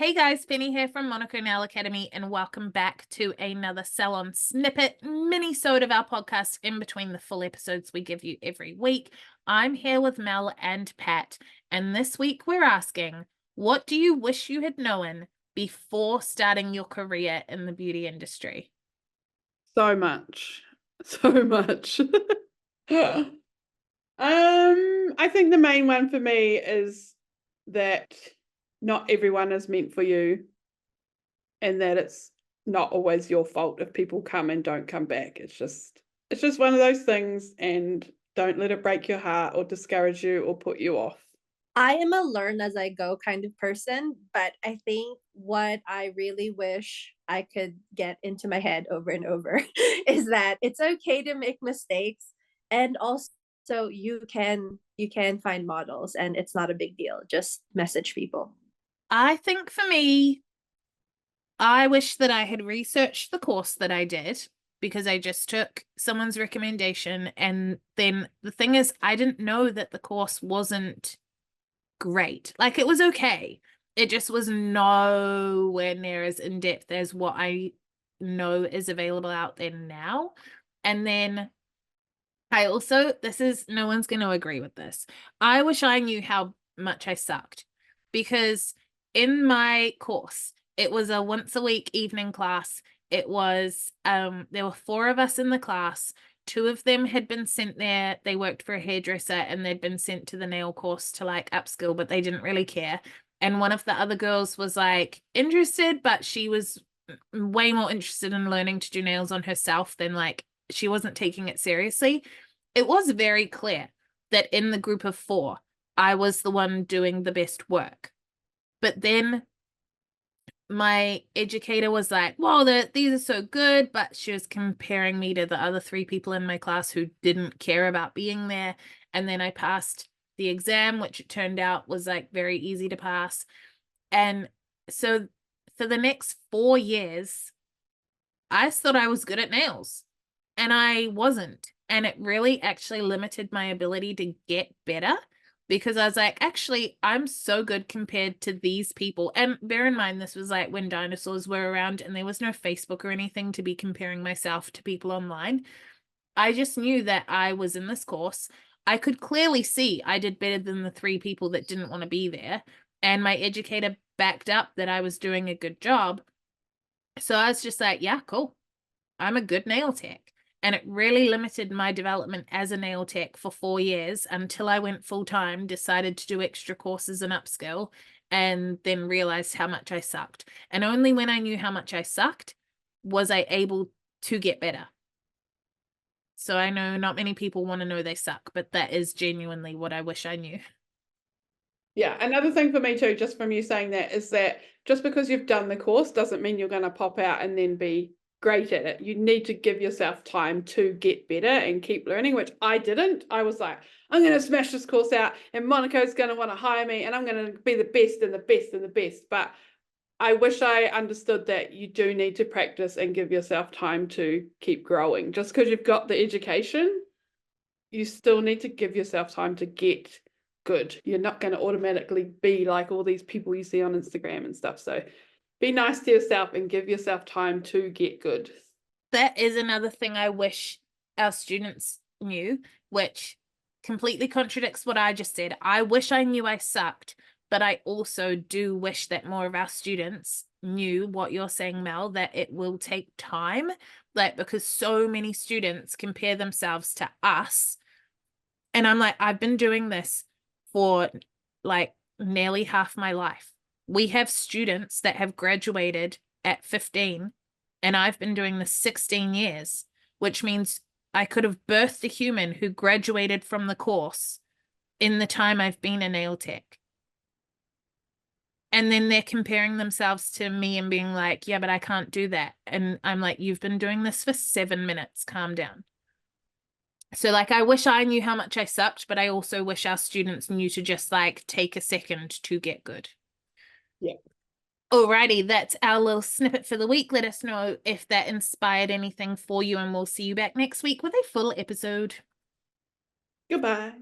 Hey guys, Penny here from Monaco Nail Academy, and welcome back to another Salon Snippet mini-sode of our podcast in between the full episodes we give you every week. I'm here with Mel and Pat, and this week we're asking, what do you wish you had known before starting your career in the beauty industry? So much. So much. I think the main one for me is that not everyone is meant for you, and that it's not always your fault if people come and don't come back. It's just one of those things, and don't let it break your heart or discourage you or put you off. I am a learn as I go kind of person, but I think what I really wish I could get into my head over and over is that it's okay to make mistakes, and also you can find models and it's not a big deal. Just message people. I think for me, I wish that I had researched the course that I did because I just took someone's recommendation. And then the thing is, I didn't know that the course wasn't great. Like, it was okay. It just was nowhere near as in depth as what I know is available out there now. And then I also, this is, no one's going to agree with this. I wish I knew how much I sucked because in my course, it was a once a week evening class. It was, there were four of us in the class. Two of them had been sent there. They worked for a hairdresser and they'd been sent to the nail course to like upskill, but they didn't really care. And one of the other girls was like interested, but she was way more interested in learning to do nails on herself than like she wasn't taking it seriously. It was very clear that in the group of four, I was the one doing the best work. But then my educator was like, well, these are so good, but she was comparing me to the other three people in my class who didn't care about being there. And then I passed the exam, which it turned out was like very easy to pass. And so for the next 4 years, I thought I was good at nails and I wasn't. And it really actually limited my ability to get better because I was like, actually, I'm so good compared to these people. And bear in mind, this was like when dinosaurs were around and there was no Facebook or anything to be comparing myself to people online. I just knew that I was in this course. I could clearly see I did better than the three people that didn't want to be there. And my educator backed up that I was doing a good job. So I was just like, yeah, cool. I'm a good nail tech. And it really limited my development as a nail tech for 4 years until I went full time, decided to do extra courses and upskill, and then realized how much I sucked. And only when I knew how much I sucked was I able to get better. So I know not many people want to know they suck, but that is genuinely what I wish I knew. Yeah, another thing for me too, just from you saying that, is that just because you've done the course doesn't mean you're going to pop out and then be great at it. You need to give yourself time to get better and keep learning, which I didn't. I was like, I'm going to smash this course out and Monaco's going to want to hire me and I'm going to be the best and the best and the best. But I wish I understood that you do need to practice and give yourself time to keep growing. Just because you've got the education, you still need to give yourself time to get good. You're not going to automatically be like all these people you see on Instagram and stuff. So be nice to yourself and give yourself time to get good. That is another thing I wish our students knew, which completely contradicts what I just said. I wish I knew I sucked, but I also do wish that more of our students knew what you're saying, Mel, that it will take time, like because so many students compare themselves to us. And I'm like, I've been doing this for like nearly half my life. We have students that have graduated at 15, and I've been doing this 16 years, which means I could have birthed a human who graduated from the course in the time I've been a nail tech. And then they're comparing themselves to me and being like, yeah, but I can't do that. And I'm like, you've been doing this for 7 minutes. Calm down. So like I wish I knew how much I sucked, but I also wish our students knew to just like take a second to get good. Yeah. Alrighty, that's our little snippet for the week. Let us know if that inspired anything for you, and we'll see you back next week with a full episode. Goodbye.